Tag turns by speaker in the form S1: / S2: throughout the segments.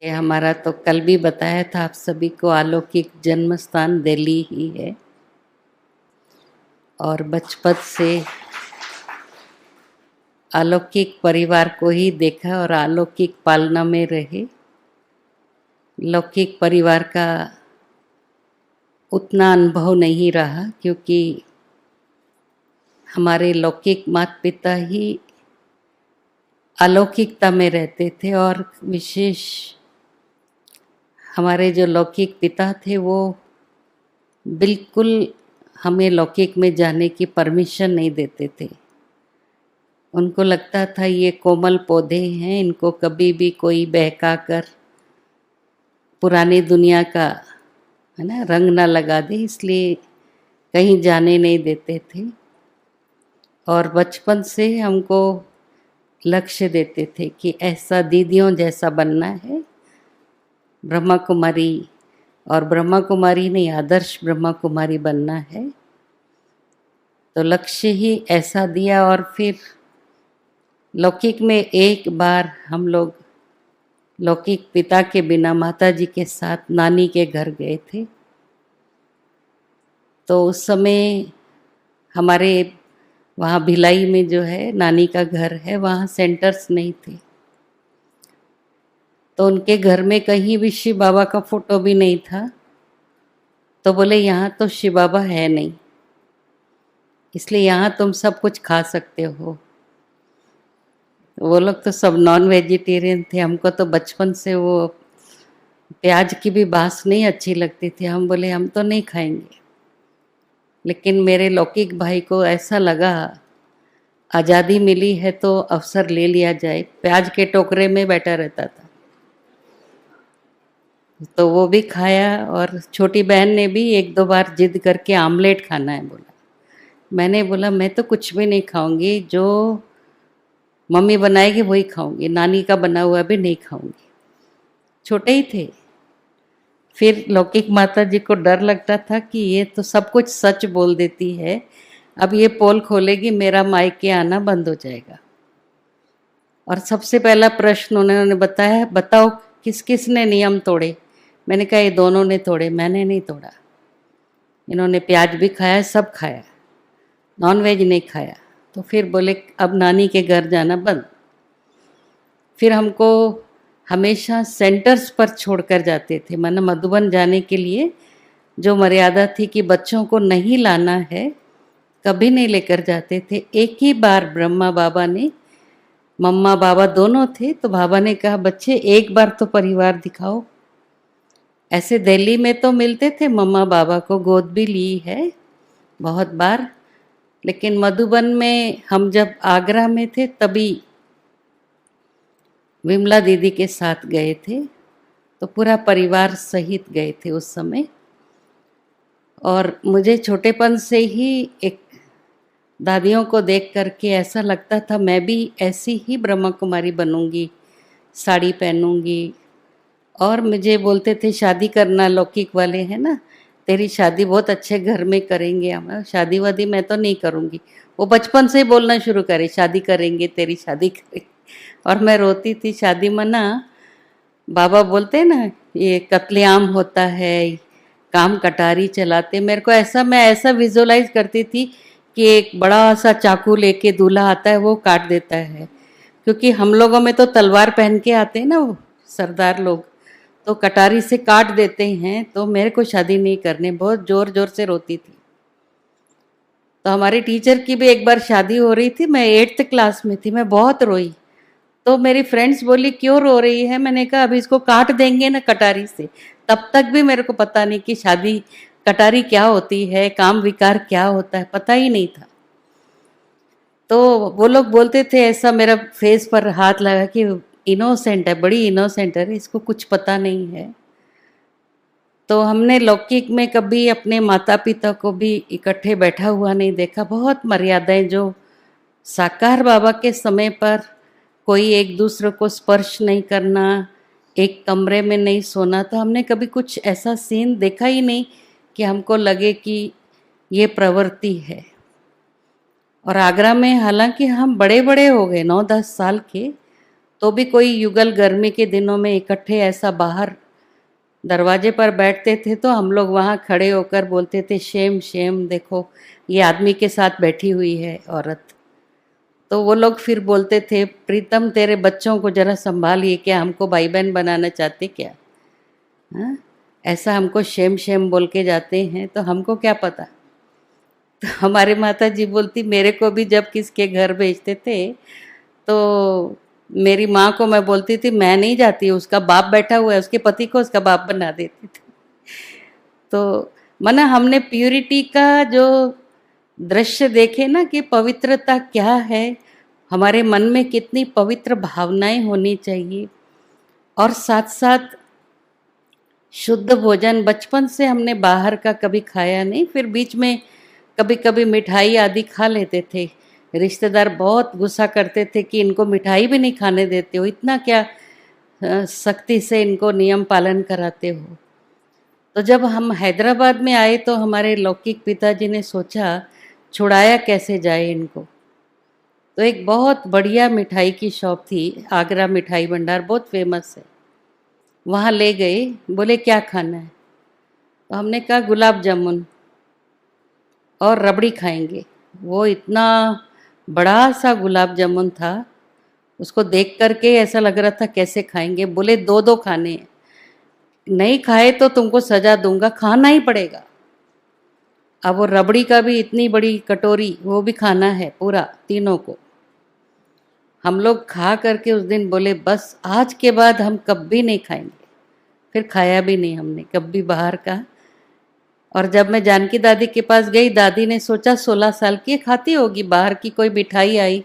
S1: ये हमारा तो कल भी बताया था आप सभी को, अलौकिक जन्म स्थान दिल्ली ही है और बचपन से अलौकिक परिवार को ही देखा और अलौकिक पालना में रहे। लौकिक परिवार का उतना अनुभव नहीं रहा क्योंकि हमारे लौकिक माता पिता ही अलौकिकता में रहते थे और विशेष हमारे जो लौकिक पिता थे वो बिल्कुल हमें लौकिक में जाने की परमिशन नहीं देते थे। उनको लगता था ये कोमल पौधे हैं, इनको कभी भी कोई बहका कर पुरानी दुनिया का है ना रंग ना लगा दे, इसलिए कहीं जाने नहीं देते थे। और बचपन से हमको लक्ष्य देते थे कि ऐसा दीदियों जैसा बनना है, ब्रह्मा कुमारी, और ब्रह्मा कुमारी नहीं आदर्श ब्रह्मा कुमारी बनना है। तो लक्ष्य ही ऐसा दिया और फिर लौकिक में एक बार हम लोग लौकिक पिता के बिना माता जी के साथ नानी के घर गए थे। तो उस समय हमारे वहाँ भिलाई में जो है नानी का घर है, वहाँ सेंटर्स नहीं थे। तो उनके घर में कहीं भी शिव बाबा का फोटो भी नहीं था। तो बोले यहाँ तो शिव बाबा है नहीं, इसलिए यहाँ तुम सब कुछ खा सकते हो। वो लोग तो सब नॉन वेजिटेरियन थे, हमको तो बचपन से वो प्याज की भी बास नहीं अच्छी लगती थी। हम बोले हम तो नहीं खाएंगे, लेकिन मेरे लौकिक भाई को ऐसा लगा आज़ादी मिली है तो अवसर ले लिया जाए। प्याज के टोकरे में बैठा रहता था, तो वो भी खाया। और छोटी बहन ने भी एक दो बार जिद करके आमलेट खाना है बोला। मैंने बोला मैं तो कुछ भी नहीं खाऊंगी, जो मम्मी बनाएगी वही खाऊंगी, नानी का बना हुआ भी नहीं खाऊंगी। छोटे ही थे। फिर लौकिक माता जी को डर लगता था कि ये तो सब कुछ सच बोल देती है, अब ये पोल खोलेगी मेरा मायके आना बंद हो जाएगा। और सबसे पहला प्रश्न उन्होंने बताया, बताओ किस किस ने नियम तोड़े। मैंने कहा ये दोनों ने तोड़े, मैंने नहीं तोड़ा। इन्होंने प्याज भी खाया, सब खाया, नॉन वेज नहीं खाया। तो फिर बोले अब नानी के घर जाना बंद। फिर हमको हमेशा सेंटर्स पर छोड़कर जाते थे, माना मधुबन जाने के लिए जो मर्यादा थी कि बच्चों को नहीं लाना है, कभी नहीं लेकर जाते थे। एक ही बार ब्रह्मा बाबा ने, मम्मा बाबा दोनों थे, तो बाबा ने कहा बच्चे एक बार तो परिवार दिखाओ। ऐसे दिल्ली में तो मिलते थे, मम्मा बाबा को गोद भी ली है बहुत बार, लेकिन मधुबन में हम जब आगरा में थे तभी विमला दीदी के साथ गए थे। तो पूरा परिवार सहित गए थे उस समय। और मुझे छोटेपन से ही एक दादियों को देख करके ऐसा लगता था मैं भी ऐसी ही ब्रह्मा कुमारी बनूंगी, साड़ी पहनूंगी। और मुझे बोलते थे शादी करना, लौकिक वाले हैं ना, तेरी शादी बहुत अच्छे घर में करेंगे। हम शादी वादी मैं तो नहीं करूंगी। वो बचपन से ही बोलना शुरू करे शादी करेंगे, तेरी शादी करेंगे। और मैं रोती थी, शादी मना, बाबा बोलते हैं ना ये कत्लेआम होता है, काम कटारी चलाते। मेरे को ऐसा, मैं ऐसा विजुअलाइज करती थी कि एक बड़ा सा चाकू लेके दूल्हा आता है, वो काट देता है। क्योंकि हम लोगों में तो तलवार पहन के आते हैं ना वो सरदार लोग, तो कटारी से काट देते हैं। तो मेरे को शादी नहीं करने, बहुत जोर जोर से रोती थी। तो हमारी टीचर की भी एक बार शादी हो रही थी, मैं 8th क्लास में थी, मैं बहुत रोई। तो मेरी फ्रेंड्स बोली क्यों रो रही है। मैंने कहा अभी इसको काट देंगे ना कटारी से। तब तक भी मेरे को पता नहीं कि शादी कटारी क्या होती है, काम विकार क्या होता है, पता ही नहीं था। तो वो लोग बोलते थे ऐसा, मेरा फेस पर हाथ लगा कि इनोसेंट है, बड़ी इनोसेंट है, इसको कुछ पता नहीं है। तो हमने लौकिक में कभी अपने माता पिता को भी इकट्ठे बैठा हुआ नहीं देखा। बहुत मर्यादाएं, जो साकार बाबा के समय पर कोई एक दूसरे को स्पर्श नहीं करना, एक कमरे में नहीं सोना, तो हमने कभी कुछ ऐसा सीन देखा ही नहीं कि हमको लगे कि ये प्रवृत्ति है। और आगरा में हालांकि हम बड़े बड़े हो गए, 9-10 साल के, तो भी कोई युगल गर्मी के दिनों में इकट्ठे ऐसा बाहर दरवाजे पर बैठते थे तो हम लोग वहाँ खड़े होकर बोलते थे, शेम शेम, देखो ये आदमी के साथ बैठी हुई है औरत। तो वो लोग फिर बोलते थे, प्रीतम तेरे बच्चों को जरा संभालिए, क्या हमको भाई बहन बनाना चाहते क्या? हाँ, ऐसा हमको शेम शेम बोल के जाते हैं, तो हमको क्या पता। तो हमारे माता जी बोलती, मेरे को भी जब किसके घर भेजते थे तो मेरी माँ को मैं बोलती थी, मैं नहीं जाती, उसका बाप बैठा हुआ है, उसके पति को उसका बाप बना देती थी। तो माना हमने प्यूरिटी का जो दृश्य देखे ना कि पवित्रता क्या है, हमारे मन में कितनी पवित्र भावनाएं होनी चाहिए, और साथ साथ शुद्ध भोजन। बचपन से हमने बाहर का कभी खाया नहीं, फिर बीच में कभी कभी मिठाई आदि खा लेते थे। रिश्तेदार बहुत गुस्सा करते थे कि इनको मिठाई भी नहीं खाने देते हो, इतना क्या सख्ती से इनको नियम पालन कराते हो। तो जब हम हैदराबाद में आए तो हमारे लौकिक पिताजी ने सोचा छुड़ाया कैसे जाए इनको। तो एक बहुत बढ़िया मिठाई की शॉप थी, आगरा मिठाई भंडार, बहुत फेमस है, वहाँ ले गए। बोले क्या खाना है? तो हमने कहा गुलाब जामुन और रबड़ी खाएंगे। वो इतना बड़ा सा गुलाब जामुन था, उसको देख करके ऐसा लग रहा था कैसे खाएंगे। बोले दो दो खाने हैं, नहीं खाए तो तुमको सजा दूंगा, खाना ही पड़ेगा। अब वो रबड़ी का भी इतनी बड़ी कटोरी, वो भी खाना है पूरा तीनों को। हम लोग खा करके उस दिन बोले बस आज के बाद हम कभी नहीं खाएंगे। फिर खाया भी नहीं हमने कभी बाहर का। और जब मैं जानकी दादी के पास गई, दादी ने सोचा 16 साल की खाती होगी, बाहर की कोई मिठाई आई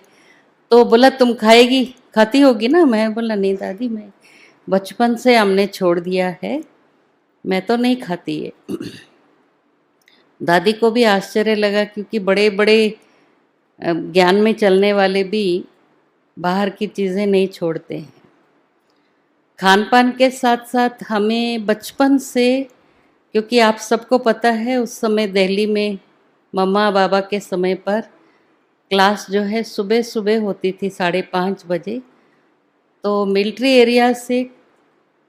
S1: तो बोला तुम खाएगी, खाती होगी ना? मैं बोला नहीं दादी, मैं बचपन से हमने छोड़ दिया है, मैं तो नहीं खाती है। दादी को भी आश्चर्य लगा, क्योंकि बड़े बड़े ज्ञान में चलने वाले भी बाहर की चीज़ें नहीं छोड़ते हैं। खान पान के साथ साथ हमें बचपन से, क्योंकि आप सबको पता है उस समय दिल्ली में मम्मा बाबा के समय पर क्लास जो है सुबह सुबह होती थी 5:30 बजे। तो मिलिट्री एरिया से,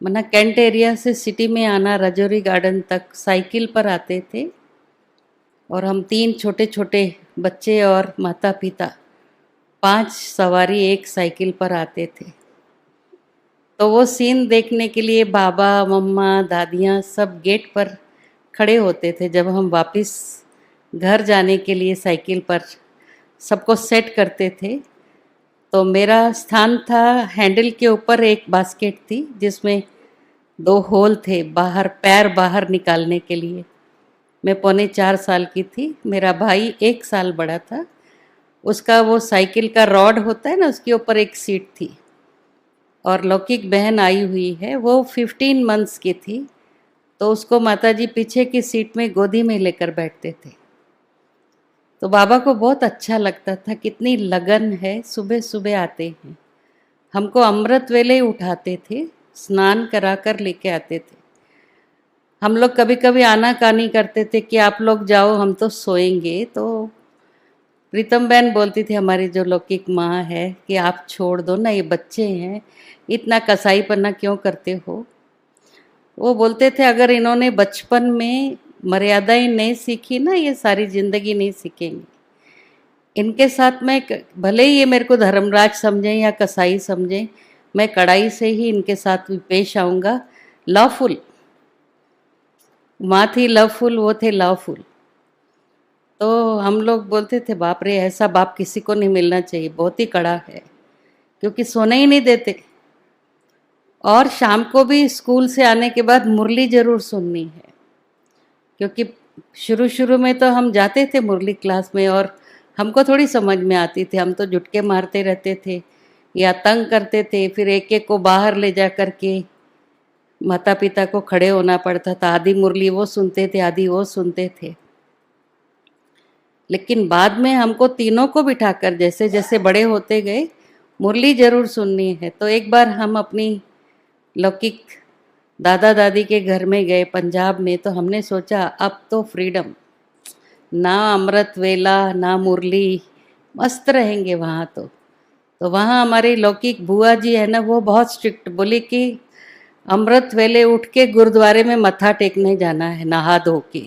S1: मना कैंट एरिया से सिटी में आना राजौरी गार्डन तक साइकिल पर आते थे, और हम 3 छोटे छोटे बच्चे और माता पिता 5 सवारी एक साइकिल पर आते थे। तो वो सीन देखने के लिए बाबा मम्मा दादियाँ सब गेट पर खड़े होते थे। जब हम वापस घर जाने के लिए साइकिल पर सबको सेट करते थे, तो मेरा स्थान था हैंडल के ऊपर, एक बास्केट थी जिसमें 2 होल थे बाहर, पैर बाहर निकालने के लिए। मैं 3.25 साल की थी, मेरा भाई 1 साल बड़ा था। उसका वो साइकिल का रॉड होता है ना, उसके ऊपर एक सीट थी, और लौकिक बहन आई हुई है, वो 15 मंथ्स की थी। तो उसको माताजी पीछे की सीट में गोदी में लेकर बैठते थे। तो बाबा को बहुत अच्छा लगता था, कितनी लगन है, सुबह सुबह आते हैं, हमको अमृत वेले उठाते थे, स्नान करा कर लेके आते थे। हम लोग कभी कभी आनाकानी करते थे कि आप लोग जाओ हम तो सोएंगे। तो प्रीतम बहन बोलती थी, हमारी जो लौकिक माँ है, कि आप छोड़ दो ना, ये बच्चे हैं, इतना कसाईपना क्यों करते हो। वो बोलते थे अगर इन्होंने बचपन में मर्यादाएं नहीं सीखी ना, ये सारी जिंदगी नहीं सीखेंगे। इनके साथ में भले ही ये मेरे को धर्मराज समझें या कसाई समझें, मैं कड़ाई से ही इनके साथ भी पेश आऊँगा। लवफुल माँ थी, लवफुल वो थे लवफुल। तो हम लोग बोलते थे बाप रे, ऐसा बाप किसी को नहीं मिलना चाहिए, बहुत ही कड़ा है, क्योंकि सोने ही नहीं देते। और शाम को भी स्कूल से आने के बाद मुरली जरूर सुननी है, क्योंकि शुरू शुरू में तो हम जाते थे मुरली क्लास में और हमको थोड़ी समझ में आती थी, हम तो झुटके मारते रहते थे या तंग करते थे। फिर एक एक को बाहर ले जा कर के माता पिता को खड़े होना पड़ता था, आधी मुरली वो सुनते थे आधी वो सुनते थे। लेकिन बाद में हमको तीनों को बिठाकर जैसे जैसे बड़े होते गए, मुरली जरूर सुननी है। तो एक बार हम अपनी लौकिक दादा दादी के घर में गए पंजाब में, तो हमने सोचा अब तो फ्रीडम, ना अमृत वेला ना मुरली, मस्त रहेंगे वहाँ। तो तो वहाँ हमारी लौकिक बुआ जी है ना, वो बहुत स्ट्रिक्ट, बोली कि अमृत वेले उठ के गुरुद्वारे में मत्था टेकने जाना है नहा धो के,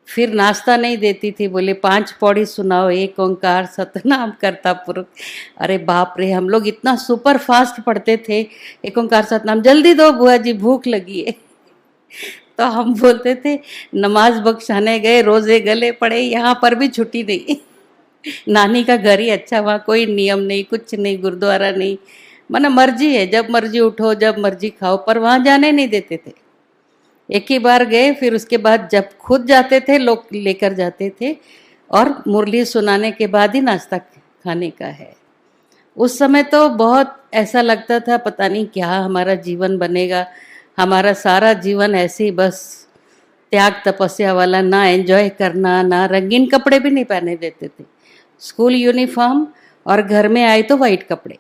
S1: फिर नाश्ता नहीं देती थी, बोले 5 पौड़ी सुनाओ, एक ओंकार सतनाम करता पुरुष। अरे बाप रे, हम लोग इतना सुपर फास्ट पढ़ते थे, एक ओंकार सतनाम, जल्दी दो बुआ जी भूख लगी है। तो हम बोलते थे, नमाज बख्शाने गए, रोजे गले पड़े, यहाँ पर भी छुट्टी नहीं। नानी का घर ही अच्छा, वहाँ कोई नियम नहीं, कुछ नहीं, गुरुद्वारा नहीं, माना मर्जी है, जब मर्जी उठो जब मर्जी खाओ, पर वहाँ जाने नहीं देते थे। एक ही बार गए, फिर उसके बाद जब खुद जाते थे लोग लेकर जाते थे, और मुरली सुनाने के बाद ही नाश्ता खाने का है। उस समय तो बहुत ऐसा लगता था, पता नहीं क्या हमारा जीवन बनेगा, हमारा सारा जीवन ऐसे ही बस त्याग तपस्या वाला, ना एंजॉय करना, ना रंगीन कपड़े भी नहीं पहने देते थे, स्कूल यूनिफॉर्म, और घर में आए तो वाइट कपड़े।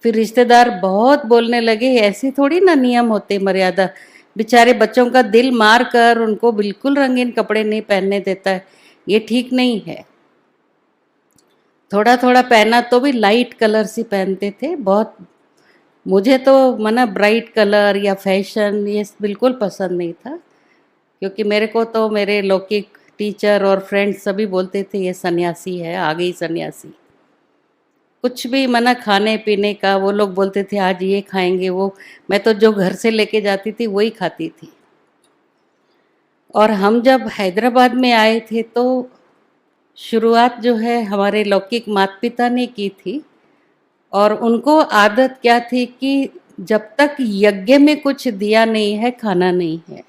S1: फिर रिश्तेदार बहुत बोलने लगे, ऐसे थोड़ी ना नियम होते, मर्यादा, बेचारे बच्चों का दिल मार कर उनको बिल्कुल रंगीन कपड़े नहीं पहनने देता है, ये ठीक नहीं है। थोड़ा थोड़ा पहना तो भी लाइट कलर से पहनते थे बहुत। मुझे तो मना ब्राइट कलर या फैशन ये बिल्कुल पसंद नहीं था, क्योंकि मेरे को तो मेरे लौकिक टीचर और फ्रेंड्स सभी बोलते थे ये सन्यासी है, आ गई सन्यासी। कुछ भी मना खाने पीने का, वो लोग बोलते थे आज ये खाएंगे वो, मैं तो जो घर से लेके जाती थी वही खाती थी। और हम जब हैदराबाद में आए थे तो शुरुआत जो है हमारे लौकिक माता पिता ने की थी, और उनको आदत क्या थी कि जब तक यज्ञ में कुछ दिया नहीं है खाना नहीं है,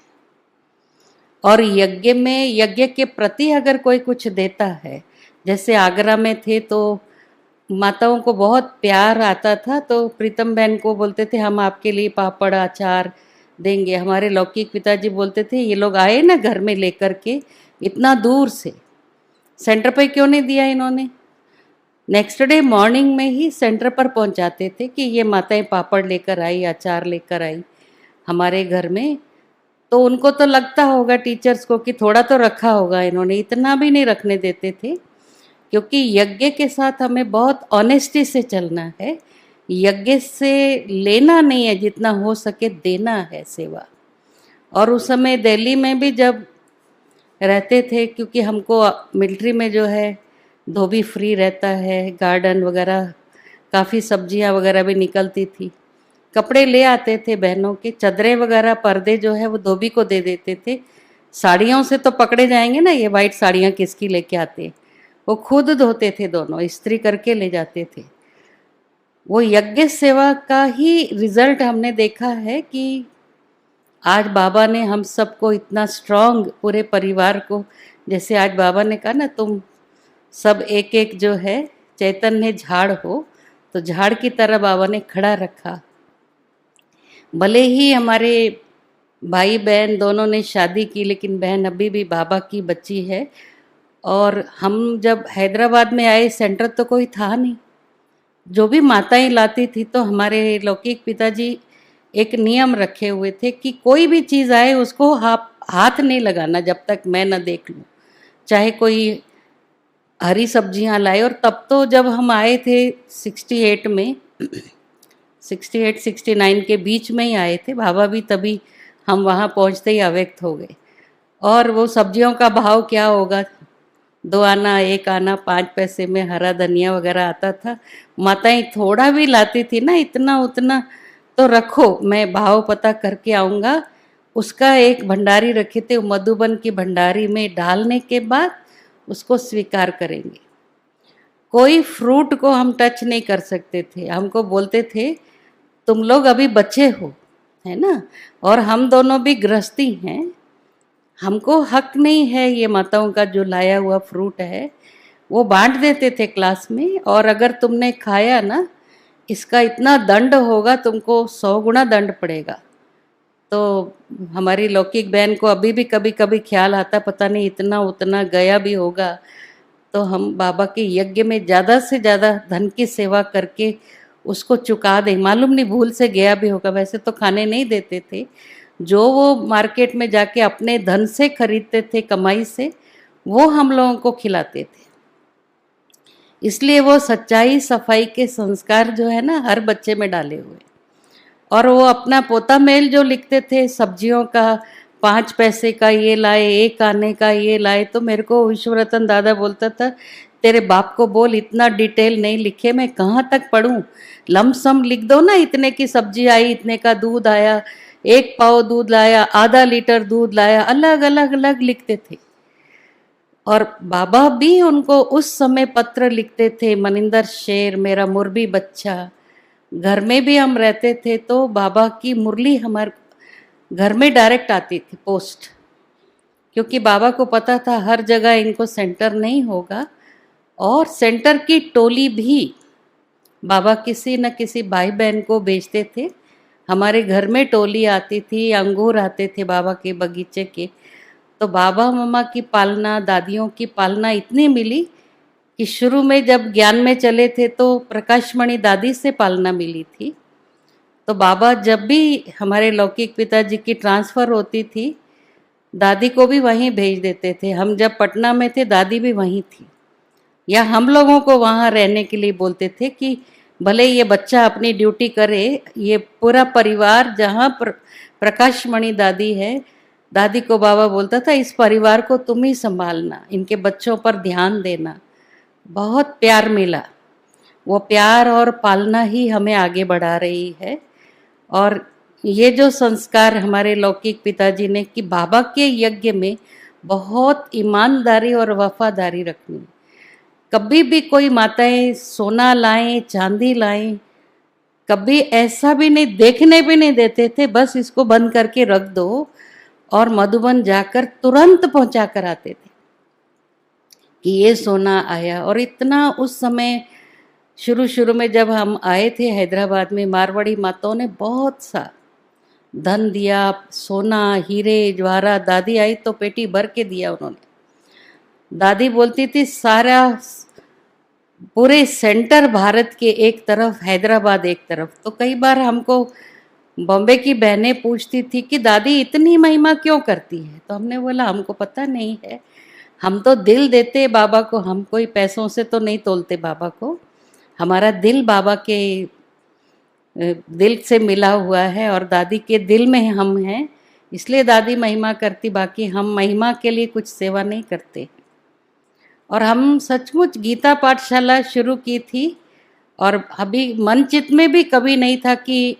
S1: और यज्ञ में, यज्ञ के प्रति अगर कोई कुछ देता है, जैसे आगरा में थे तो माताओं को बहुत प्यार आता था, तो प्रीतम बहन को बोलते थे हम आपके लिए पापड़ अचार देंगे। हमारे लौकिक पिताजी बोलते थे ये लोग आए ना घर में लेकर के इतना दूर से, सेंटर पर क्यों नहीं दिया इन्होंने। नेक्स्ट डे मॉर्निंग में ही सेंटर पर पहुंचाते थे कि ये माताएं पापड़ लेकर आई, अचार लेकर आई हमारे घर में। तो उनको तो लगता होगा टीचर्स को कि थोड़ा तो रखा होगा इन्होंने, इतना भी नहीं रखने देते थे, क्योंकि यज्ञ के साथ हमें बहुत ऑनेस्टी से चलना है। यज्ञ से लेना नहीं है, जितना हो सके देना है सेवा। और उस समय दिल्ली में भी जब रहते थे, क्योंकि हमको मिलिट्री में जो है धोबी फ्री रहता है, गार्डन वगैरह काफ़ी सब्जियां वगैरह भी निकलती थी, कपड़े ले आते थे बहनों के, चादरें वगैरह पर्दे जो है वो धोबी को दे देते थे। साड़ियों से तो पकड़े जाएंगे ना, ये वाइट साड़ियाँ किसकी लेके आते, वो खुद धोते थे, दोनों इस्त्री करके ले जाते थे। वो यज्ञ सेवा का ही रिजल्ट हमने देखा है कि आज बाबा ने हम सबको इतना स्ट्रांग, पूरे परिवार को, जैसे आज बाबा ने कहा ना तुम सब एक एक जो है चैतन्य झाड़ हो, तो झाड़ की तरह बाबा ने खड़ा रखा। भले ही हमारे भाई बहन दोनों ने शादी की, लेकिन बहन अभी भी बाबा की बच्ची है। और हम जब हैदराबाद में आए, सेंटर तो कोई था नहीं, जो भी माताएं लाती थी, तो हमारे लौकिक पिताजी एक नियम रखे हुए थे कि कोई भी चीज़ आए उसको हाथ नहीं लगाना जब तक मैं न देख लूँ, चाहे कोई हरी सब्जियां लाए। और तब तो जब हम आए थे 68 में, 68-69 के बीच में ही आए थे, बाबा भी तभी हम वहाँ पहुँचते ही अव्यक्त हो गए। और वो सब्जियों का भाव क्या होगा, 2 आना 1 आना 5 पैसे में हरा धनिया वगैरह आता था। माताएं थोड़ा भी लाती थी ना, इतना उतना तो रखो, मैं भाव पता करके आऊँगा। उसका एक भंडारी रखे थे, मधुबन की भंडारी में डालने के बाद उसको स्वीकार करेंगे। कोई फ्रूट को हम टच नहीं कर सकते थे। हमको बोलते थे तुम लोग अभी बच्चे हो, है ना, और हम दोनों भी गृहस्थी हैं, हमको हक नहीं है ये माताओं का जो लाया हुआ फ्रूट है वो बांट देते थे क्लास में। और अगर तुमने खाया ना, इसका इतना दंड होगा, तुमको 100 गुना दंड पड़ेगा। तो हमारी लौकिक बहन को अभी भी कभी कभी ख्याल आता, पता नहीं इतना उतना गया भी होगा, तो हम बाबा के यज्ञ में ज़्यादा से ज़्यादा धन की सेवा करके उसको चुका दें। मालूम नहीं भूल से गया भी होगा, वैसे तो खाने नहीं देते थे, जो वो मार्केट में जाके अपने धन से खरीदते थे, कमाई से, वो हम लोगों को खिलाते थे। इसलिए वो सच्चाई सफाई के संस्कार जो है ना हर बच्चे में डाले हुए। और वो अपना पोता मेल जो लिखते थे सब्जियों का, 5 पैसे का ये लाए, 1 आने का ये लाए, तो मेरे को विश्वरतन दादा बोलता था तेरे बाप को बोल इतना डिटेल नहीं लिखे, मैं कहाँ तक पढ़ूं, लमसम लिख दो ना, इतने की सब्जी आई, इतने का दूध आया, 1 पाव दूध लाया, आधा लीटर दूध लाया, अलग अलग अलग लिखते थे। और बाबा भी उनको उस समय पत्र लिखते थे, मनिंदर शेर मेरा मुरबी बच्चा। घर में भी हम रहते थे तो बाबा की मुरली हमारे घर में डायरेक्ट आती थी पोस्ट, क्योंकि बाबा को पता था हर जगह इनको सेंटर नहीं होगा। और सेंटर की टोली भी बाबा किसी न किसी भाई बहन को भेजते थे। हमारे घर में टोली आती थी, अंगूर आते थे बाबा के बगीचे के। तो बाबा मम्मा की पालना, दादियों की पालना इतनी मिली कि शुरू में जब ज्ञान में चले थे तो प्रकाशमणि दादी से पालना मिली थी। तो बाबा जब भी हमारे लौकिक पिताजी की ट्रांसफ़र होती थी, दादी को भी वहीं भेज देते थे। हम जब पटना में थे दादी भी वहीं थी, या हम लोगों को वहाँ रहने के लिए बोलते थे कि भले ये बच्चा अपनी ड्यूटी करे, ये पूरा परिवार जहाँ प्रकाशमणि दादी है, दादी को बाबा बोलता था इस परिवार को तुम ही संभालना, इनके बच्चों पर ध्यान देना। बहुत प्यार मिला, वो प्यार और पालना ही हमें आगे बढ़ा रही है। और ये जो संस्कार हमारे लौकिक पिताजी ने कि बाबा के यज्ञ में बहुत ईमानदारी और वफादारी रखनी, कभी भी कोई माताएं सोना लाएं, चांदी लाएं, कभी ऐसा भी नहीं, देखने भी नहीं देते थे, बस इसको बंद करके रख दो, और मधुबन जाकर तुरंत पहुंचा कर आते थे कि ये सोना आया। और इतना उस समय शुरू शुरू में जब हम आए थे हैदराबाद में, मारवाड़ी माताओं ने बहुत सा धन दिया, सोना, हीरे जवाहरात। दादी आई तो पेटी भर के दिया उन्होंने। दादी बोलती थी सारा पूरे सेंटर भारत के एक तरफ, हैदराबाद एक तरफ। तो कई बार हमको बॉम्बे की बहनें पूछती थी कि दादी इतनी महिमा क्यों करती है, तो हमने बोला हमको पता नहीं है, हम तो दिल देते बाबा को, हम कोई पैसों से तो नहीं तोलते बाबा को, हमारा दिल बाबा के दिल से मिला हुआ है और दादी के दिल में हम हैं, इसलिए दादी महिमा करती, बाकी हम महिमा के लिए कुछ सेवा नहीं करते। और हम सचमुच गीता पाठशाला शुरू की थी, और अभी मन चित में भी कभी नहीं था कि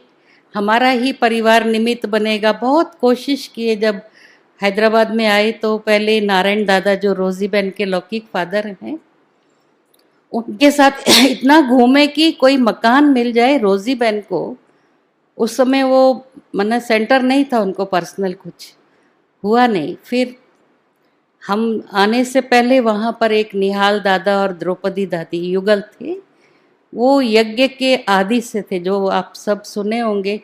S1: हमारा ही परिवार निमित्त बनेगा। बहुत कोशिश किए, जब हैदराबाद में आए तो पहले नारायण दादा जो रोजी बहन के लौकिक फादर हैं, उनके साथ इतना घूमे कि कोई मकान मिल जाए रोजी बहन को। उस समय वो मना सेंटर नहीं था उनको, पर्सनल कुछ हुआ नहीं। फिर हम आने से पहले वहाँ पर एक निहाल दादा और द्रौपदी दादी युगल थे, वो यज्ञ के आदि से थे, जो आप सब सुने होंगे,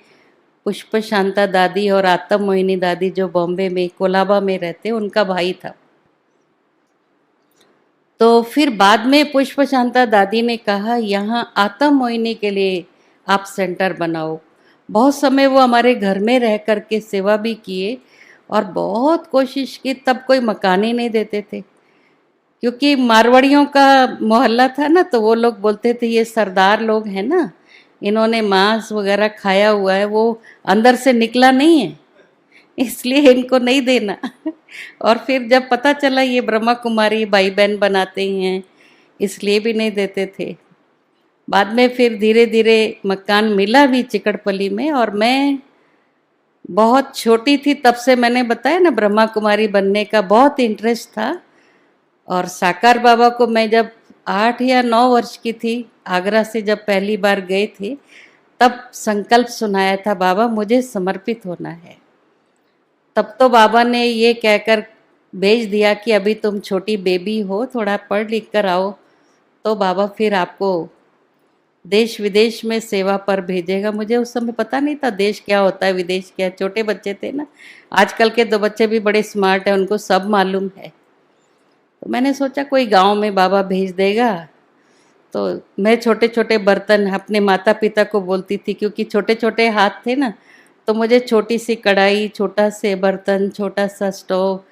S1: पुष्प शांता दादी और आत्म मोहिनी दादी जो बॉम्बे में कोलाबा में रहते, उनका भाई था। तो फिर बाद में पुष्प शांता दादी ने कहा यहाँ आत्म मोहिनी के लिए आप सेंटर बनाओ। बहुत समय वो हमारे घर में रह कर के सेवा भी किए और बहुत कोशिश की, तब कोई मकान ही नहीं देते थे, क्योंकि मारवाड़ियों का मोहल्ला था ना, तो वो लोग बोलते थे ये सरदार लोग हैं ना, इन्होंने मांस वगैरह खाया हुआ है, वो अंदर से निकला नहीं है, इसलिए इनको नहीं देना। और फिर जब पता चला ये ब्रह्मा कुमारी भाई बहन बनाते हैं, इसलिए भी नहीं देते थे। बाद में फिर धीरे धीरे मकान मिला भी चिकड़पल्ली में, और मैं बहुत छोटी थी तब से, मैंने बताया ना, ब्रह्मा कुमारी बनने का बहुत इंटरेस्ट था। और साकार बाबा को मैं जब 8 या 9 वर्ष की थी, आगरा से जब पहली बार गए थे, तब संकल्प सुनाया था, बाबा मुझे समर्पित होना है। तब तो बाबा ने ये कहकर भेज दिया कि अभी तुम छोटी बेबी हो, थोड़ा पढ़ लिख कर आओ, तो बाबा फिर आपको देश विदेश में सेवा पर भेजेगा। मुझे उस समय पता नहीं था देश क्या होता है, विदेश क्या, छोटे बच्चे थे ना। आजकल के तो बच्चे भी बड़े स्मार्ट हैं, उनको सब मालूम है। तो मैंने सोचा कोई गांव में बाबा भेज देगा। तो मैं छोटे छोटे बर्तन अपने माता पिता को बोलती थी, क्योंकि छोटे छोटे हाथ थे ना, तो मुझे छोटी सी कढ़ाई, छोटा से बर्तन, छोटा सा स्टोव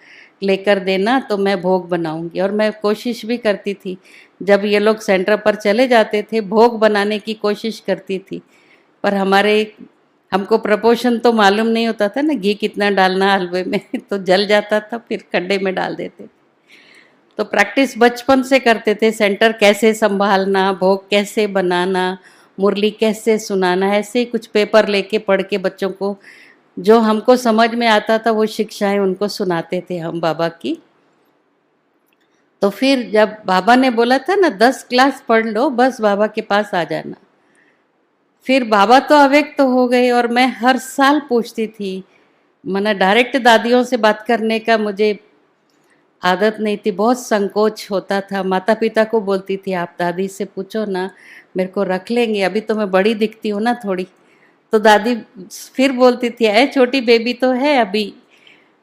S1: लेकर देना तो मैं भोग बनाऊंगी। और मैं कोशिश भी करती थी, जब ये लोग सेंटर पर चले जाते थे भोग बनाने की कोशिश करती थी, पर हमको प्रपोर्शन तो मालूम नहीं होता था ना, घी कितना डालना हलवे में तो जल जाता था, फिर खड्डे में डाल देते। तो प्रैक्टिस बचपन से करते थे, सेंटर कैसे संभालना, भोग कैसे बनाना, मुरली कैसे सुनाना, ऐसे ही कुछ पेपर लेके पढ़ के बच्चों को जो हमको समझ में आता था वो शिक्षाएं उनको सुनाते थे हम बाबा की। तो फिर जब बाबा ने बोला था ना 10 क्लास पढ़ लो बस बाबा के पास आ जाना, फिर बाबा तो अवेक तो हो गए और मैं हर साल पूछती थी। मना डायरेक्ट दादियों से बात करने का मुझे आदत नहीं थी, बहुत संकोच होता था। माता पिता को बोलती थी आप दादी से पूछो ना, मेरे को रख लेंगे, अभी तो मैं बड़ी दिखती हूँ ना थोड़ी। तो दादी फिर बोलती थी अरे छोटी बेबी तो है अभी,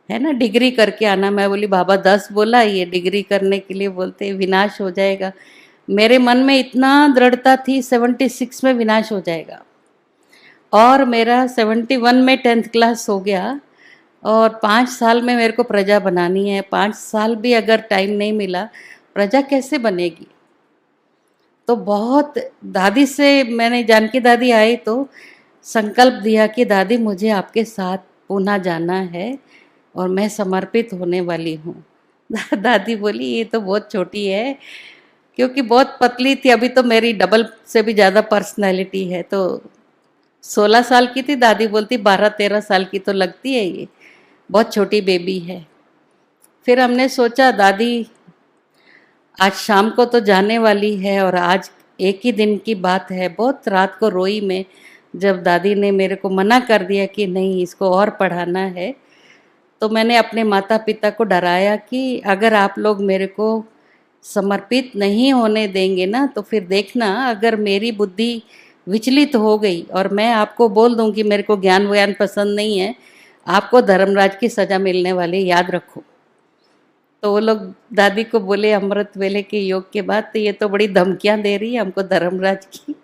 S1: है ना, डिग्री करके आना। मैं बोली बाबा 10 बोला, ये डिग्री करने के लिए बोलते, विनाश हो जाएगा। मेरे मन में इतना दृढ़ता थी 76 में विनाश हो जाएगा, और मेरा 71 में 10th क्लास हो गया। और 5 साल में मेरे को प्रजा बनानी है, 5 साल भी अगर टाइम नहीं मिला प्रजा कैसे बनेगी। तो बहुत दादी से मैंने, जानकी दादी आई तो संकल्प दिया कि दादी मुझे आपके साथ पुणे जाना है और मैं समर्पित होने वाली हूँ। दादी बोली ये तो बहुत छोटी है, क्योंकि बहुत पतली थी, अभी तो मेरी डबल से भी ज़्यादा पर्सनैलिटी है। तो 16 साल की थी, दादी बोलती 12-13 साल की तो लगती है, ये बहुत छोटी बेबी है। फिर हमने सोचा दादी आज शाम को तो जाने वाली है और आज एक ही दिन की बात है। बहुत रात को रोई मैं, जब दादी ने मेरे को मना कर दिया कि नहीं इसको और पढ़ाना है। तो मैंने अपने माता पिता को डराया कि अगर आप लोग मेरे को समर्पित नहीं होने देंगे ना तो फिर देखना, अगर मेरी बुद्धि विचलित हो गई और मैं आपको बोल दूं कि मेरे को ज्ञान व्यान पसंद नहीं है, आपको धर्मराज की सजा मिलने वाली, याद रखो। तो वो लोग दादी को बोले अमृत वेले के योग के बाद, तो ये तो बड़ी धमकियां दे रही है हमको धर्मराज की।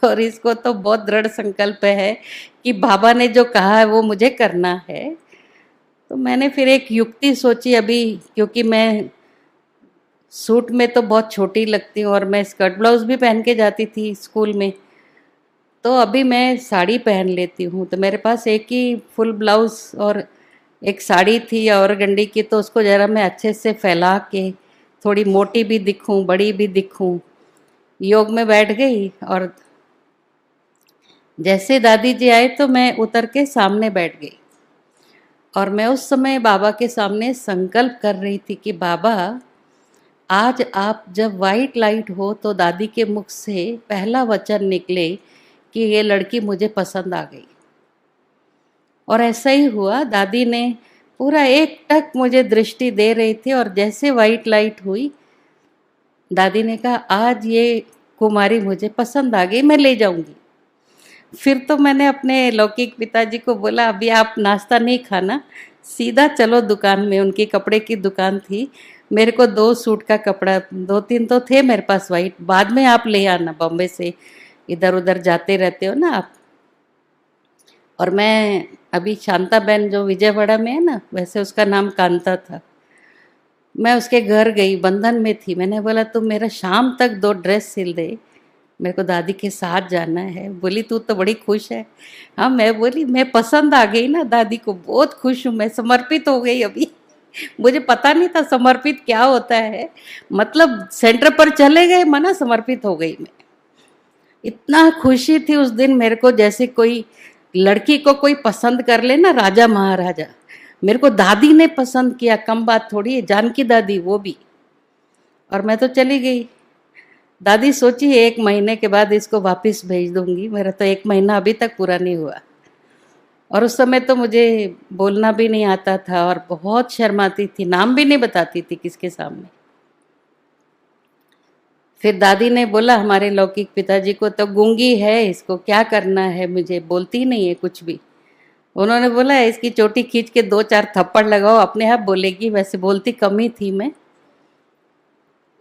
S1: और इसको तो बहुत दृढ़ संकल्प है कि बाबा ने जो कहा है वो मुझे करना है। तो मैंने फिर एक युक्ति सोची अभी, क्योंकि मैं सूट में तो बहुत छोटी लगती हूँ और मैं स्कर्ट ब्लाउज भी पहन के जाती थी स्कूल में, तो अभी मैं साड़ी पहन लेती हूँ। तो मेरे पास एक ही फुल ब्लाउज और एक साड़ी थी और गंडी की, तो उसको ज़रा मैं अच्छे से फैला के थोड़ी मोटी भी दिखूं बड़ी भी दिखूं, योग में बैठ गई। और जैसे दादी जी आए तो मैं उतर के सामने बैठ गई, और मैं उस समय बाबा के सामने संकल्प कर रही थी कि बाबा आज आप जब वाइट लाइट हो तो दादी के मुख से पहला वचन निकले कि ये लड़की मुझे पसंद आ गई। और ऐसा ही हुआ, दादी ने पूरा एक टक मुझे दृष्टि दे रही थी और जैसे वाइट लाइट हुई दादी ने कहा आज ये कुमारी मुझे पसंद आ गई, मैं ले जाऊंगी। फिर तो मैंने अपने लौकिक पिताजी को बोला अभी आप नाश्ता नहीं खाना, सीधा चलो दुकान में। उनकी कपड़े की दुकान थी, मेरे को 2 सूट का कपड़ा, 2-3 तो थे मेरे पास वाइट, बाद में आप ले आना, बॉम्बे से इधर उधर जाते रहते हो ना आप। और मैं अभी शांता बहन जो विजयवाड़ा में है ना, वैसे उसका नाम कांता था, मैं उसके घर गई, बंधन में थी। मैंने बोला तुम मेरा शाम तक 2 ड्रेस सिल दे, मेरे को दादी के साथ जाना है। बोली तू तो बड़ी खुश है। हाँ, मैं बोली मैं पसंद आ गई ना दादी को, बहुत खुश हूँ, मैं समर्पित हो गई अभी। मुझे पता नहीं था समर्पित क्या होता है, मतलब सेंटर पर चले गए मना समर्पित हो गई मैं। इतना खुशी थी उस दिन मेरे को, जैसे कोई लड़की को कोई पसंद कर ले ना, राजा महाराजा। मेरे को दादी ने पसंद किया, कम बात थोड़ी है, जानकी दादी वो भी। और मैं तो चली गई। दादी सोची 1 महीने के बाद इसको वापस भेज दूंगी, मेरा तो 1 महीना अभी तक पूरा नहीं हुआ। और उस समय तो मुझे बोलना भी नहीं आता था और बहुत शर्माती थी, नाम भी नहीं बताती थी किसके सामने। फिर दादी ने बोला हमारे लौकिक पिताजी को, तो गूंगी है, इसको क्या करना है, मुझे बोलती नहीं है कुछ भी। उन्होंने बोला इसकी चोटी खींच के 2-4 थप्पड़ लगाओ, अपने आप बोलेगी, वैसे बोलती कम ही थी मैं।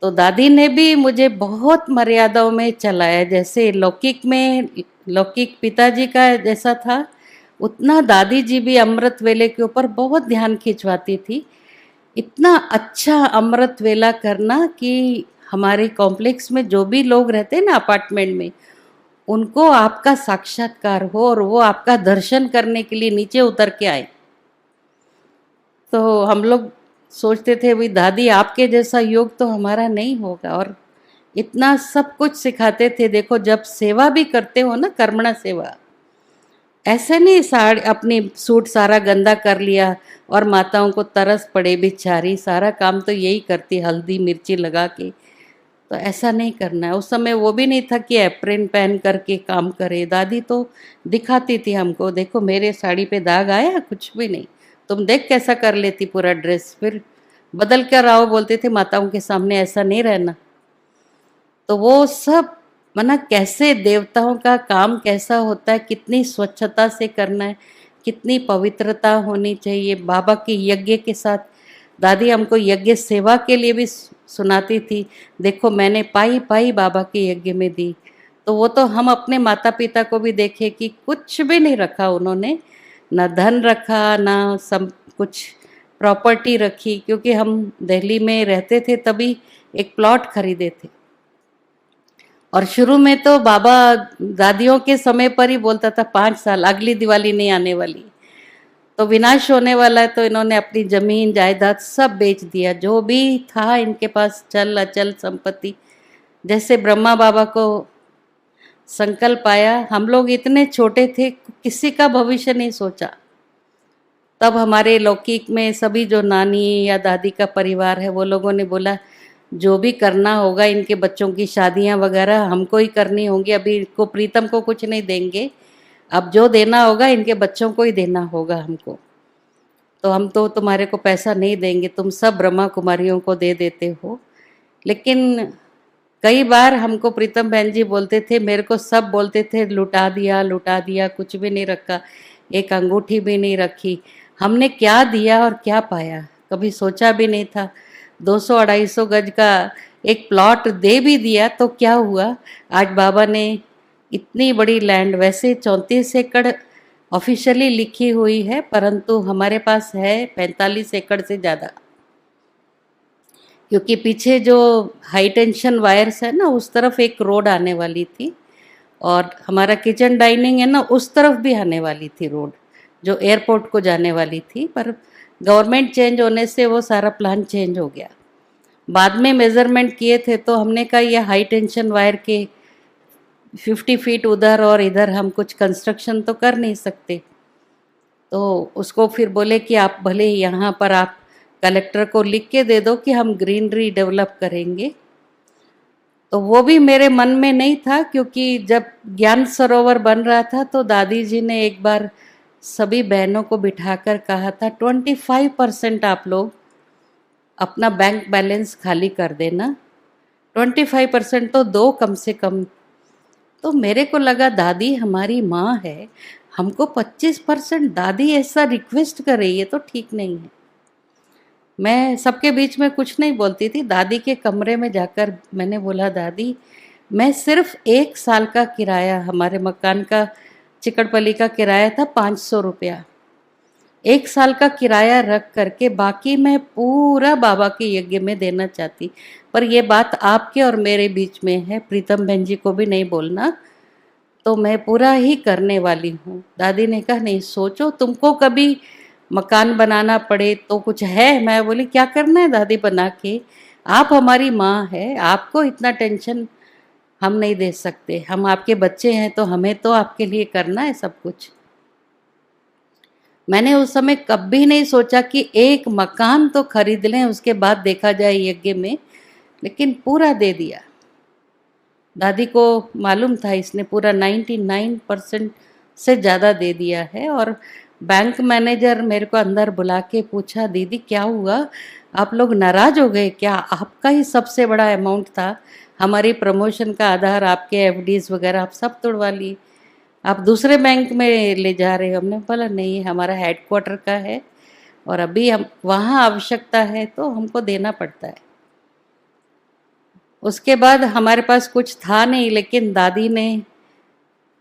S1: तो दादी ने भी मुझे बहुत मर्यादाओं में चलाया, जैसे लौकिक में लौकिक पिताजी का जैसा था उतना दादी जी भी अमृत वेले के ऊपर बहुत ध्यान खिंचवाती थी। इतना अच्छा अमृत वेला करना कि हमारे कॉम्प्लेक्स में जो भी लोग रहते हैं ना अपार्टमेंट में, उनको आपका साक्षात्कार हो और वो आपका दर्शन करने के लिए नीचे उतर के आए। तो हम लोग सोचते थे भाई दादी आपके जैसा योग तो हमारा नहीं होगा, और इतना सब कुछ सिखाते थे। देखो जब सेवा भी करते हो ना, कर्मणा सेवा, ऐसे नहीं साड़ी अपनी सूट सारा गंदा कर लिया और माताओं को तरस पड़े बेचारी, सारा काम तो यही करती हल्दी मिर्ची लगा के, तो ऐसा नहीं करना है। उस समय वो भी नहीं था कि एप्रिन पहन करके काम करे। दादी तो दिखाती थी हमको, देखो मेरे साड़ी पे दाग आया, कुछ भी नहीं, तुम देख कैसा कर लेती पूरा ड्रेस, फिर बदल कर आओ बोलते थे माताओं के सामने, ऐसा नहीं रहना। तो वो सब मना कैसे देवताओं का काम कैसा होता है, कितनी स्वच्छता से करना है, कितनी पवित्रता होनी चाहिए। बाबा के यज्ञ के साथ दादी हमको यज्ञ सेवा के लिए भी सुनाती थी, देखो मैंने पाई पाई बाबा के यज्ञ में दी। तो वो तो हम अपने माता पिता को भी देखे कि कुछ भी नहीं रखा उन्होंने, ना धन रखा ना सब कुछ प्रॉपर्टी रखी, क्योंकि हम दिल्ली में रहते थे तभी एक प्लॉट खरीदे थे। और शुरू में तो बाबा दादियों के समय पर ही बोलता था 5 साल अगली दिवाली नहीं आने वाली, तो विनाश होने वाला है, तो इन्होंने अपनी जमीन जायदाद सब बेच दिया, जो भी था इनके पास चल अचल संपत्ति। जैसे ब्रह्मा बाबा को संकल्प आया, हम लोग इतने छोटे थे, किसी का भविष्य नहीं सोचा। तब हमारे लौकिक में सभी जो नानी या दादी का परिवार है वो लोगों ने बोला जो भी करना होगा, इनके बच्चों की शादियां वगैरह हमको ही करनी होंगी, अभी इनको प्रीतम को कुछ नहीं देंगे, अब जो देना होगा इनके बच्चों को ही देना होगा हमको, तो हम तो तुम्हारे को पैसा नहीं देंगे, तुम सब ब्रह्मा कुमारियों को दे देते हो। लेकिन कई बार हमको प्रीतम बहन जी बोलते थे, मेरे को सब बोलते थे लुटा दिया, कुछ भी नहीं रखा, एक अंगूठी भी नहीं रखी। हमने क्या दिया और क्या पाया, कभी सोचा भी नहीं था। 200-250 गज का एक प्लॉट दे भी दिया तो क्या हुआ, आज बाबा ने इतनी बड़ी लैंड, वैसे 34 एकड़ ऑफिशियली लिखी हुई है, परंतु हमारे पास है 45 एकड़ से ज़्यादा, क्योंकि पीछे जो हाई टेंशन वायर्स है ना उस तरफ एक रोड आने वाली थी, और हमारा किचन डाइनिंग है ना उस तरफ भी आने वाली थी रोड, जो एयरपोर्ट को जाने वाली थी, पर गवर्नमेंट चेंज होने से वो सारा प्लान चेंज हो गया। बाद में मेज़रमेंट किए थे तो हमने कहा ये हाई टेंशन वायर के 50 फीट उधर और इधर हम कुछ कंस्ट्रक्शन तो कर नहीं सकते। तो उसको फिर बोले कि आप भले यहाँ पर आप कलेक्टर को लिख के दे दो कि हम ग्रीनरी डेवलप करेंगे। तो वो भी मेरे मन में नहीं था, क्योंकि जब ज्ञान सरोवर बन रहा था तो दादी जी ने एक बार सभी बहनों को बिठाकर कहा था 25% आप लोग अपना बैंक बैलेंस खाली कर देना, 25% तो दो कम से कम। तो मेरे को लगा दादी हमारी माँ है, हमको 25% दादी ऐसा रिक्वेस्ट कर रही है तो ठीक नहीं है। मैं सबके बीच में कुछ नहीं बोलती थी, दादी के कमरे में जाकर मैंने बोला दादी मैं सिर्फ 1 साल का किराया, हमारे मकान का चिकटपल्ली का किराया था 500 रुपया, 1 साल का किराया रख करके बाकी मैं पूरा बाबा के यज्ञ में देना चाहती, पर ये बात आपके और मेरे बीच में है, प्रीतम बहन जी को भी नहीं बोलना, तो मैं पूरा ही करने वाली हूँ। दादी ने कहा नहीं सोचो, तुमको कभी मकान बनाना पड़े तो कुछ है। मैं बोली क्या करना है दादी बना के, आप हमारी माँ है, आपको इतना टेंशन हम नहीं दे सकते, हम आपके बच्चे हैं तो हमें तो आपके लिए करना है सब कुछ। मैंने उस समय कभी नहीं सोचा कि एक मकान तो खरीद लें उसके बाद देखा जाए यज्ञ में, लेकिन पूरा दे दिया। दादी को मालूम था इसने पूरा 99% से ज़्यादा दे दिया है। और बैंक मैनेजर मेरे को अंदर बुला के पूछा दीदी क्या हुआ, आप लोग नाराज हो गए क्या, आपका ही सबसे बड़ा अमाउंट था, हमारी प्रमोशन का आधार आपके एफडीज वगैरह आप सब तोड़वा लिए, आप दूसरे बैंक में ले जा रहे हो। हमने बोला नहीं हमारा हेडक्वार्टर का है और अभी हम वहाँ आवश्यकता है तो हमको देना पड़ता है। उसके बाद हमारे पास कुछ था नहीं, लेकिन दादी ने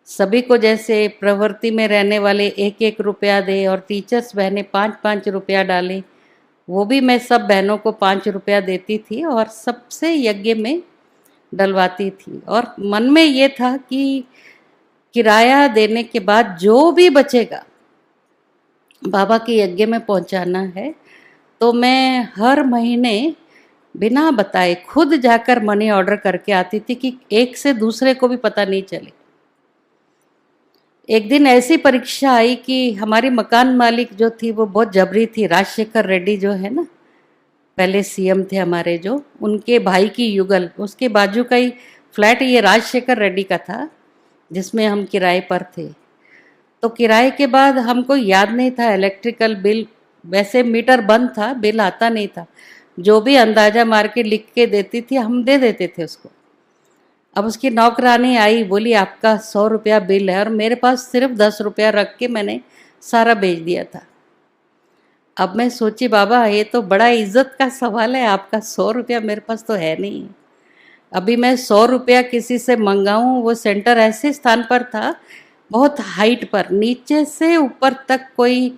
S1: सभी को जैसे प्रवृत्ति में रहने वाले 1-1 रुपया दे और टीचर्स बहनें 5-5 रुपया डालें, वो भी मैं सब बहनों को 5 रुपया देती थी और सबसे यज्ञ में डलवाती थी। और मन में ये था कि किराया देने के बाद जो भी बचेगा बाबा के यज्ञ में पहुंचाना है। तो मैं हर महीने बिना बताए खुद जाकर मनी ऑर्डर करके आती थी कि एक से दूसरे को भी पता नहीं चले। एक दिन ऐसी परीक्षा आई कि हमारी मकान मालिक जो थी वो बहुत जबरी थी। राजशेखर रेड्डी जो है ना, पहले सीएम थे हमारे, जो उनके भाई की युगल, उसके बाजू का ही फ्लैट ये राजशेखर रेड्डी का था जिसमें हम किराए पर थे। तो किराए के बाद हमको याद नहीं था इलेक्ट्रिकल बिल, वैसे मीटर बंद था, बिल आता नहीं था। जो भी अंदाजा मार के लिख के देती थी हम दे देते थे उसको। अब उसकी नौकरानी आई, बोली आपका 100 रुपया बिल है, और मेरे पास सिर्फ 10 रुपया रख के मैंने सारा भेज दिया था। अब मैं सोची बाबा ये तो बड़ा इज्जत का सवाल है, आपका 100 रुपया मेरे पास तो है नहीं। अभी मैं 100 रुपया किसी से मंगाऊं, वो सेंटर ऐसे स्थान पर था बहुत हाइट पर, नीचे से ऊपर तक कोई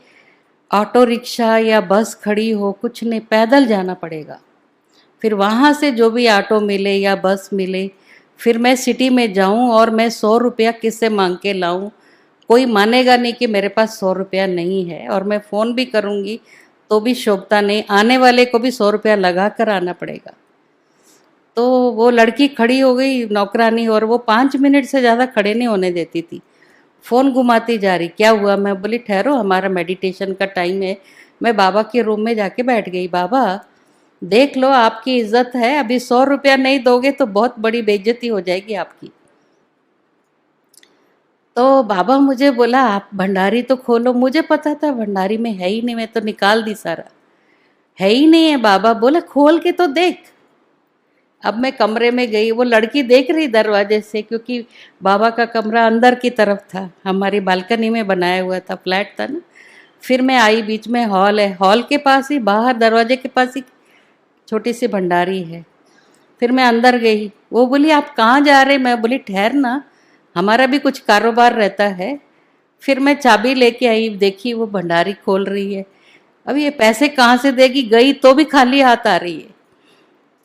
S1: ऑटो रिक्शा या बस खड़ी हो, कुछ नहीं, पैदल जाना पड़ेगा। फिर वहाँ से जो भी ऑटो मिले या बस मिले, फिर मैं सिटी में जाऊँ और मैं 100 रुपया किससे मांग के लाऊं। कोई मानेगा नहीं कि मेरे पास 100 रुपया नहीं है, और मैं फ़ोन भी करूँगी तो भी शोभता नहीं, आने वाले को भी 100 रुपया लगा कर आना पड़ेगा। तो वो लड़की खड़ी हो गई नौकरानी, और वो 5 मिनट से ज़्यादा खड़े नहीं होने देती थी। फ़ोन घुमाती जा रही, क्या हुआ? मैं बोली ठहरो, हमारा मेडिटेशन का टाइम है। मैं बाबा के रूम में जाके बैठ गई। बाबा देख लो, आपकी इज्जत है, अभी 100 रुपया नहीं दोगे तो बहुत बड़ी बेइज्जती हो जाएगी आपकी। तो बाबा मुझे बोला आप भंडारी तो खोलो। मुझे पता था भंडारी में है ही नहीं, मैं तो निकाल दी सारा, है ही नहीं है। बाबा बोला खोल के तो देख। अब मैं कमरे में गई, वो लड़की देख रही दरवाजे से, क्योंकि बाबा का कमरा अंदर की तरफ था, हमारी बालकनी में बनाया हुआ था, फ्लैट था ना। फिर मैं आई, बीच में हॉल है, हॉल के पास ही बाहर दरवाजे के पास ही छोटी सी भंडारी है। फिर मैं अंदर गई, वो बोली आप कहाँ जा रहे? मैं बोली ठहरना, हमारा भी कुछ कारोबार रहता है। फिर मैं चाबी लेके आई, देखी वो भंडारी खोल रही है। अब ये पैसे कहाँ से देगी, गई तो भी खाली हाथ आ रही है।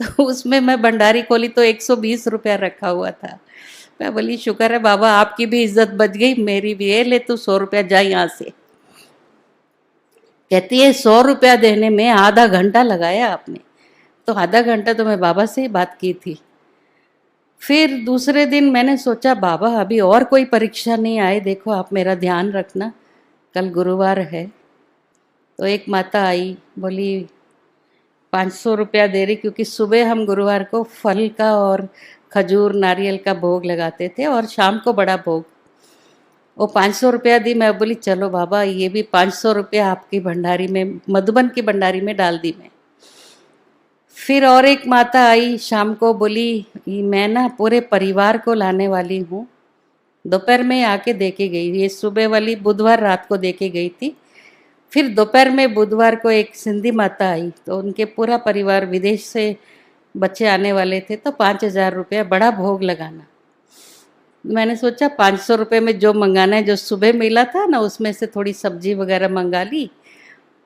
S1: तो उसमें मैं भंडारी खोली तो 120 रुपया रखा हुआ था। मैं बोली शुक्र है बाबा, आपकी भी इज्जत बच गई, मेरी भी। ये ले तू 100 रुपया, जा यहाँ से। कहती है 100 रुपया देने में आधा घंटा लगाया आपने। तो आधा घंटा तो मैं बाबा से ही बात की थी। फिर दूसरे दिन मैंने सोचा बाबा अभी और कोई परीक्षा नहीं आए, देखो आप मेरा ध्यान रखना, कल गुरुवार है। तो एक माता आई, बोली 500 रुपया दे रही, क्योंकि सुबह हम गुरुवार को फल का और खजूर नारियल का भोग लगाते थे और शाम को बड़ा भोग। वो 500 रुपया दी। मैं बोली चलो बाबा ये भी 500 रुपया आपकी भंडारी में, मधुबन की भंडारी में डाल दी मैं। फिर और एक माता आई शाम को, बोली मैं ना पूरे परिवार को लाने वाली हूँ। दोपहर में आके देके गई, ये सुबह वाली बुधवार रात को देके गई थी। फिर दोपहर में बुधवार को एक सिंधी माता आई, तो उनके पूरा परिवार, विदेश से बच्चे आने वाले थे, तो 5,000 रुपया बड़ा भोग लगाना। मैंने सोचा 500 रुपये में जो मंगाना है, जो सुबह मिला था ना उसमें से थोड़ी सब्जी वगैरह मंगा ली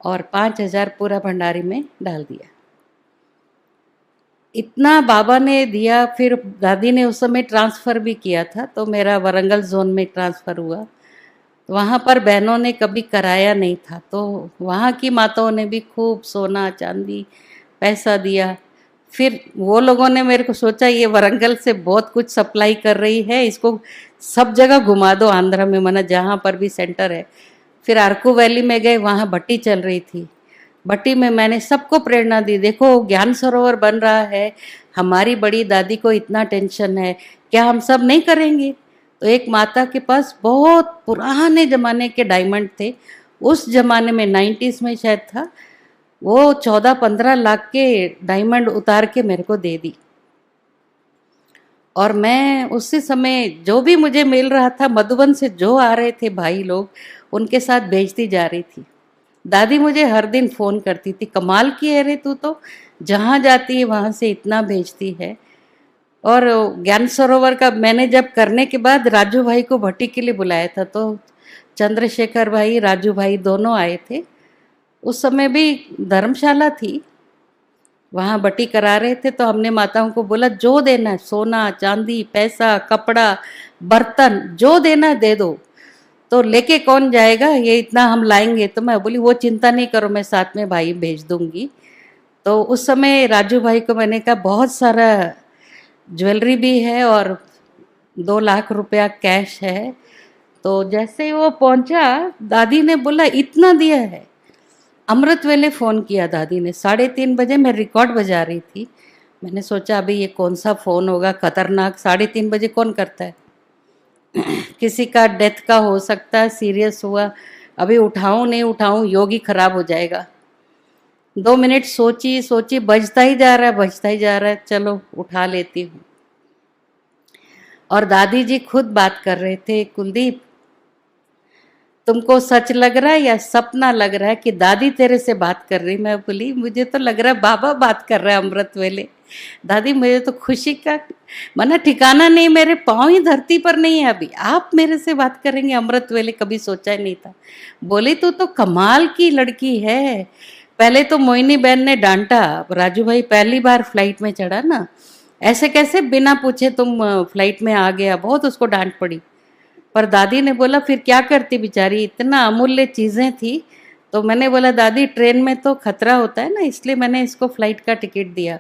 S1: और 5,000 पूरा भंडारी में डाल दिया। इतना बाबा ने दिया। फिर दादी ने उस समय ट्रांसफ़र भी किया था, तो मेरा वरंगल जोन में ट्रांसफ़र हुआ। वहाँ पर बहनों ने कभी कराया नहीं था, तो वहाँ की माताओं ने भी खूब सोना चांदी पैसा दिया। फिर वो लोगों ने मेरे को सोचा ये वरंगल से बहुत कुछ सप्लाई कर रही है, इसको सब जगह घुमा दो आंध्रा में, माना जहाँ पर भी सेंटर है। फिर अरकू वैली में गए, वहाँ भट्टी चल रही थी। भट्टी में मैंने सबको प्रेरणा दी, देखो ज्ञान सरोवर बन रहा है, हमारी बड़ी दादी को इतना टेंशन है, क्या हम सब नहीं करेंगे? तो एक माता के पास बहुत पुराने ज़माने के डायमंड थे, उस ज़माने में 90s में शायद था, वो 14-15 लाख के डायमंड उतार के मेरे को दे दी। और मैं उसी समय जो भी मुझे मिल रहा था, मधुबन से जो आ रहे थे भाई लोग, उनके साथ भेजती जा रही थी। दादी मुझे हर दिन फ़ोन करती थी, कमाल की है रे तू तो, जहाँ जाती है वहाँ से इतना भेजती है। और ज्ञान सरोवर का मैंने जब करने के बाद राजू भाई को भट्टी के लिए बुलाया था, तो चंद्रशेखर भाई, राजू भाई दोनों आए थे। उस समय भी धर्मशाला थी, वहाँ भट्टी करा रहे थे। तो हमने माताओं को बोला जो देना है, सोना चांदी पैसा कपड़ा बर्तन जो देना है दे दो, तो लेके कौन जाएगा, ये इतना हम लाएंगे। तो मैं बोली वो चिंता नहीं करो, मैं साथ में भाई भेज दूंगी। तो उस समय राजू भाई को मैंने कहा बहुत सारा ज्वेलरी भी है और 2 लाख रुपया कैश है। तो जैसे ही वो पहुंचा, दादी ने बोला इतना दिया है। अमृत वेले फ़ोन किया दादी ने, 3:30 बजे। मैं रिकॉर्ड बजा रही थी। मैंने सोचा अभी ये कौन सा फ़ोन होगा खतरनाक, 3:30 बजे कौन करता है। किसी का डेथ का हो सकता है, सीरियस हुआ, अभी उठाऊं नहीं उठाऊं, योग ही खराब हो जाएगा। 2 मिनट सोची सोची, बजता ही जा रहा है बजता ही जा रहा है, चलो उठा लेती हूँ। और दादी जी खुद बात कर रहे थे, कुलदीप तुमको सच लग रहा है या सपना लग रहा है कि दादी तेरे से बात कर रही। मैं बोली मुझे तो लग रहा है बाबा बात कर रहा है अमृत वेले। दादी मुझे तो खुशी का मना ठिकाना नहीं, मेरे पाँव ही धरती पर नहीं है अभी, आप मेरे से बात करेंगे अमृत वेले, कभी सोचा ही नहीं था। बोली तू तो कमाल की लड़की है। पहले तो मोहिनी बहन ने डांटा, राजू भाई पहली बार फ्लाइट में चढ़ा ना, ऐसे कैसे बिना पूछे तुम फ्लाइट में आ गया, बहुत उसको डांट पड़ी। पर दादी ने बोला फिर क्या करती बेचारी, इतना अमूल्य चीज़ें थी। तो मैंने बोला दादी ट्रेन में तो खतरा होता है ना, इसलिए मैंने इसको फ्लाइट का टिकट दिया।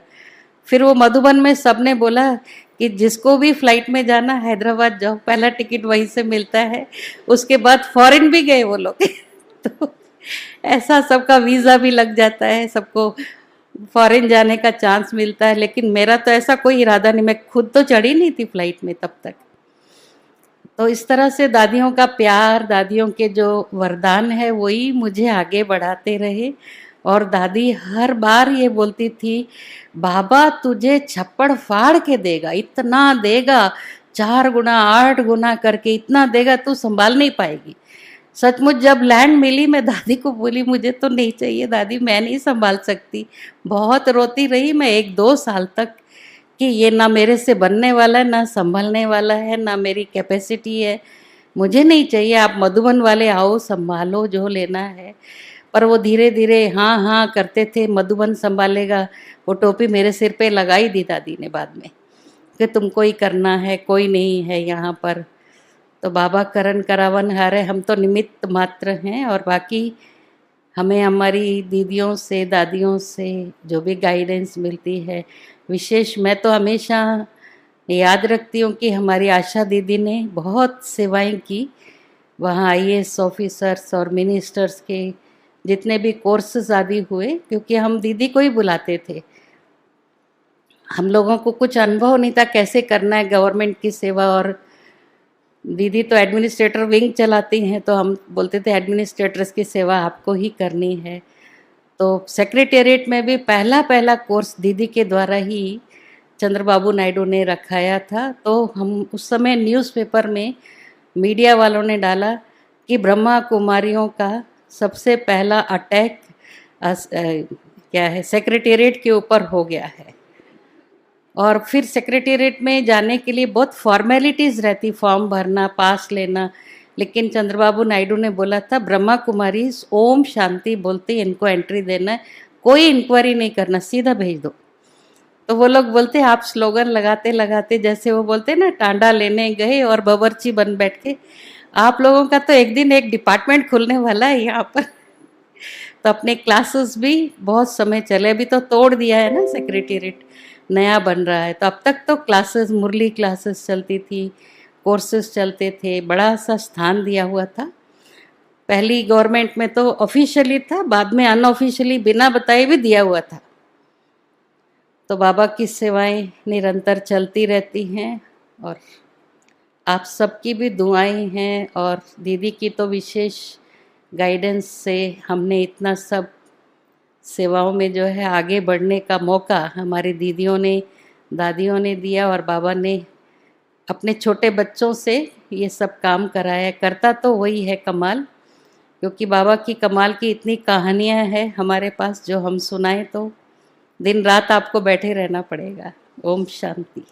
S1: फिर वो मधुबन में सबने बोला कि जिसको भी फ्लाइट में जाना हैदराबाद जाओ, पहला टिकट वहीं से मिलता है। उसके बाद फॉरेन भी गए वो लोग तो ऐसा सबका वीज़ा भी लग जाता है, सबको फॉरेन जाने का चांस मिलता है। लेकिन मेरा तो ऐसा कोई इरादा नहीं, मैं खुद तो चढ़ी नहीं थी फ्लाइट में तब तक। तो इस तरह से दादियों का प्यार, दादियों के जो वरदान है वही मुझे आगे बढ़ाते रहे। और दादी हर बार ये बोलती थी बाबा तुझे छप्पड़ फाड़ के देगा, इतना देगा, 4 गुना 8 गुना करके इतना देगा, तू संभाल नहीं पाएगी। सचमुच जब लैंड मिली, मैं दादी को बोली मुझे तो नहीं चाहिए दादी, मैं नहीं संभाल सकती। बहुत रोती रही मैं 1-2 साल तक कि ये ना मेरे से बनने वाला है, ना संभलने वाला है, ना मेरी कैपेसिटी है, मुझे नहीं चाहिए, आप मधुबन वाले आओ संभालो जो लेना है। पर वो धीरे धीरे हाँ हाँ करते थे, मधुबन संभालेगा। वो टोपी मेरे सिर पे लगाई दी दादी ने बाद में कि तुमको ही करना है, कोई नहीं है यहाँ पर। तो बाबा करन करावन हारे, हम तो निमित्त मात्र हैं। और बाकी हमें हमारी दीदियों से दादियों से जो भी गाइडेंस मिलती है, विशेष मैं तो हमेशा याद रखती हूँ कि हमारी आशा दीदी ने बहुत सेवाएं की। वहाँ आईएएस ऑफिसर्स और मिनिस्टर्स के जितने भी कोर्सेज आदि हुए, क्योंकि हम दीदी को ही बुलाते थे, हम लोगों को कुछ अनुभव नहीं था कैसे करना है गवर्नमेंट की सेवा। और दीदी तो एडमिनिस्ट्रेटर विंग चलाती हैं, तो हम बोलते थे एडमिनिस्ट्रेटर्स की सेवा आपको ही करनी है। तो सेक्रेटेरिएट में भी पहला पहला कोर्स दीदी के द्वारा ही चंद्रबाबू नायडू ने रखाया था। तो हम उस समय न्यूज़पेपर में मीडिया वालों ने डाला कि ब्रह्मा कुमारियों का सबसे पहला अटैक क्या है सेक्रेटेरिएट के ऊपर हो गया है। और फिर सेक्रेटेरिएट में जाने के लिए बहुत फॉर्मेलिटीज़ रहती, फॉर्म भरना, पास लेना। लेकिन चंद्रबाबू नायडू ने बोला था ब्रह्मा कुमारी ओम शांति बोलते इनको एंट्री देना है, कोई इंक्वायरी नहीं करना, सीधा भेज दो। तो वो लोग बोलते आप स्लोगन लगाते लगाते, जैसे वो बोलते ना टांडा लेने गए और बावर्ची बन बैठ के, आप लोगों का तो एक दिन एक डिपार्टमेंट खुलने वाला है यहाँ पर। तो अपने क्लासेस भी बहुत समय चले, अभी तो तोड़ दिया है ना सेक्रेटेरिएट, नया बन रहा है। तो अब तक तो क्लासेस, मुरली क्लासेस चलती थी, कोर्सेज चलते थे, बड़ा सा स्थान दिया हुआ था। पहली गवर्नमेंट में तो ऑफिशियली था, बाद में अनऑफिशियली बिना बताए भी दिया हुआ था। तो बाबा की सेवाएं निरंतर चलती रहती हैं और आप सबकी भी दुआएं हैं। और दीदी की तो विशेष गाइडेंस से हमने इतना सब सेवाओं में जो है आगे बढ़ने का मौका हमारी दीदियों ने, दादियों ने दिया। और बाबा ने अपने छोटे बच्चों से ये सब काम कराया। करता तो वही है कमाल, क्योंकि बाबा की कमाल की इतनी कहानियाँ हैं हमारे पास, जो हम सुनाएं तो दिन रात आपको बैठे रहना पड़ेगा। ओम शांति।